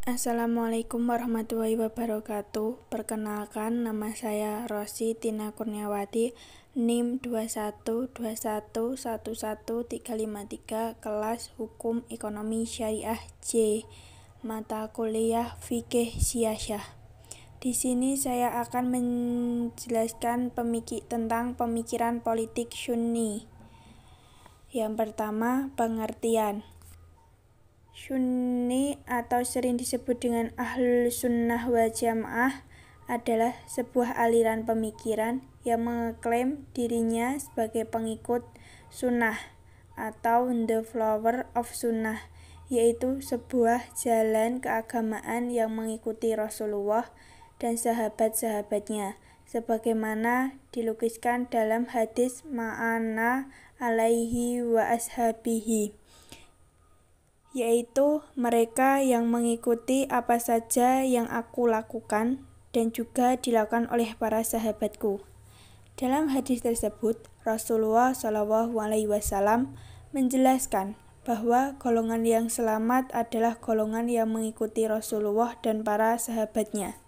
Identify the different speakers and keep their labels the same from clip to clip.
Speaker 1: Assalamualaikum warahmatullahi wabarakatuh. Perkenalkan, nama saya Rosi Tina Kurniawati, NIM 212111353, kelas Hukum Ekonomi Syariah C, mata kuliah Fikih Siyasyah. Di sini saya akan menjelaskan tentang pemikiran politik Sunni. Yang pertama, pengertian. Sunni atau sering disebut dengan Ahlus Sunnah wal Jamaah adalah sebuah aliran pemikiran yang mengklaim dirinya sebagai pengikut sunnah atau the flower of sunnah, yaitu sebuah jalan keagamaan yang mengikuti Rasulullah dan sahabat-sahabatnya, sebagaimana dilukiskan dalam hadis ma'ana alaihi wa ashabihi, yaitu mereka yang mengikuti apa saja yang aku lakukan dan juga dilakukan oleh para sahabatku. Dalam hadis tersebut, Rasulullah SAW menjelaskan bahwa golongan yang selamat adalah golongan yang mengikuti Rasulullah dan para sahabatnya.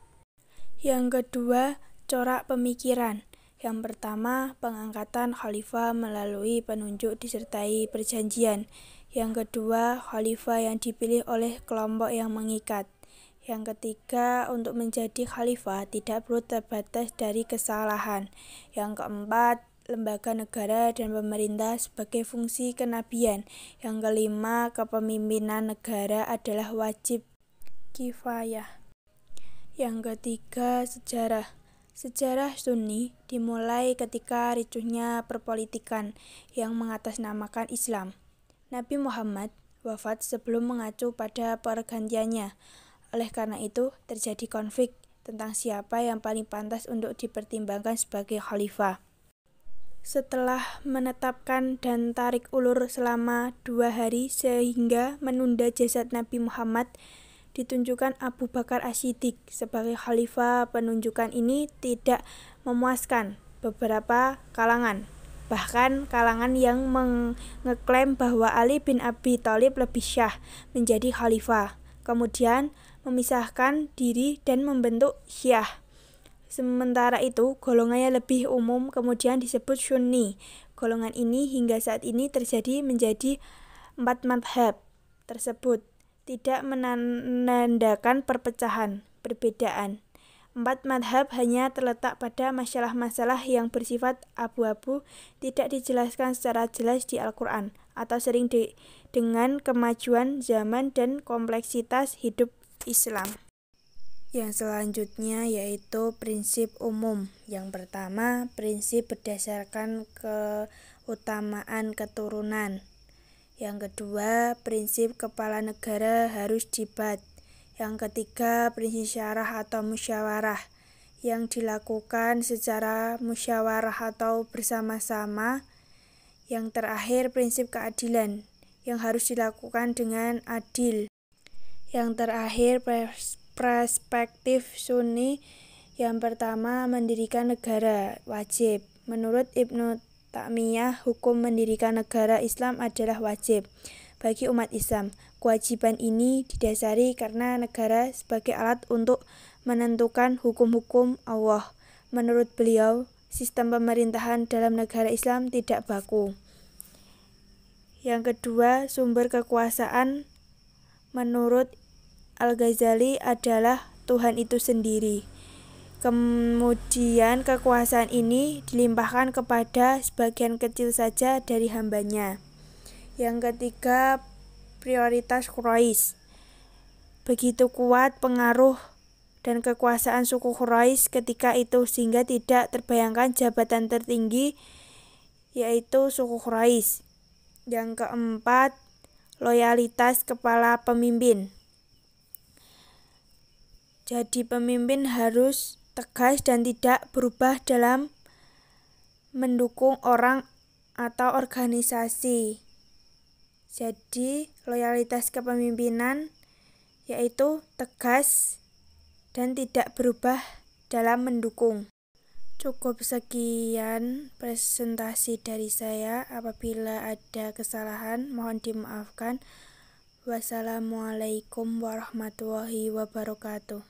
Speaker 1: Yang kedua, corak pemikiran. Yang pertama, pengangkatan khalifah melalui penunjuk disertai perjanjian. Yang kedua, khalifah yang dipilih oleh kelompok yang mengikat. Yang ketiga, untuk menjadi khalifah tidak perlu terbatas dari kesalahan. Yang keempat, lembaga negara dan pemerintah sebagai fungsi kenabian. Yang kelima, kepemimpinan negara adalah wajib kifayah. Yang ketiga, sejarah. Sejarah Sunni dimulai ketika ricuhnya perpolitikan yang mengatasnamakan Islam. Nabi Muhammad wafat sebelum mengacu pada pergantiannya. Oleh karena itu, terjadi konflik tentang siapa yang paling pantas untuk dipertimbangkan sebagai khalifah. Setelah menetapkan dan tarik ulur selama 2 hari sehingga menunda jasad Nabi Muhammad, ditunjukkan Abu Bakar As-Siddiq sebagai khalifah. Penunjukan ini tidak memuaskan beberapa kalangan. Bahkan kalangan yang mengeklaim bahwa Ali bin Abi Thalib lebih syah menjadi khalifah, kemudian memisahkan diri dan membentuk Syiah. Sementara itu, golongannya lebih umum kemudian disebut Sunni. Golongan ini hingga saat ini terjadi menjadi 4 madhab tersebut, tidak menandakan perpecahan, perbedaan. 4 madhab hanya terletak pada masalah-masalah yang bersifat abu-abu, tidak dijelaskan secara jelas di Al-Quran, atau sering dengan kemajuan zaman dan kompleksitas hidup Islam. Yang selanjutnya yaitu prinsip umum. Yang pertama, prinsip berdasarkan keutamaan keturunan. Yang kedua, prinsip kepala negara harus dibat. Yang ketiga, prinsip syarah atau musyawarah yang dilakukan secara musyawarah atau bersama-sama. Yang terakhir, prinsip keadilan yang harus dilakukan dengan adil. Yang terakhir, perspektif Sunni. Yang pertama, mendirikan negara wajib. Menurut Ibnu Taimiyah, hukum mendirikan negara Islam adalah wajib bagi umat Islam. Kewajiban ini didasari karena negara sebagai alat untuk menentukan hukum-hukum Allah. Menurut beliau, sistem pemerintahan dalam negara Islam tidak baku. Yang kedua, sumber kekuasaan. Menurut Al-Ghazali adalah Tuhan itu sendiri. Kemudian kekuasaan ini dilimpahkan kepada sebagian kecil saja dari hambanya. Yang ketiga, prioritas Quraisy. Begitu kuat pengaruh dan kekuasaan suku Quraisy ketika itu sehingga tidak terbayangkan jabatan tertinggi yaitu suku Quraisy. Yang keempat, loyalitas kepala pemimpin. Jadi pemimpin harus tegas dan tidak berubah dalam mendukung orang atau organisasi. Jadi loyalitas kepemimpinan yaitu tegas dan tidak berubah dalam mendukung. Cukup sekian presentasi dari saya. Apabila ada kesalahan mohon dimaafkan. Wassalamualaikum warahmatullahi wabarakatuh.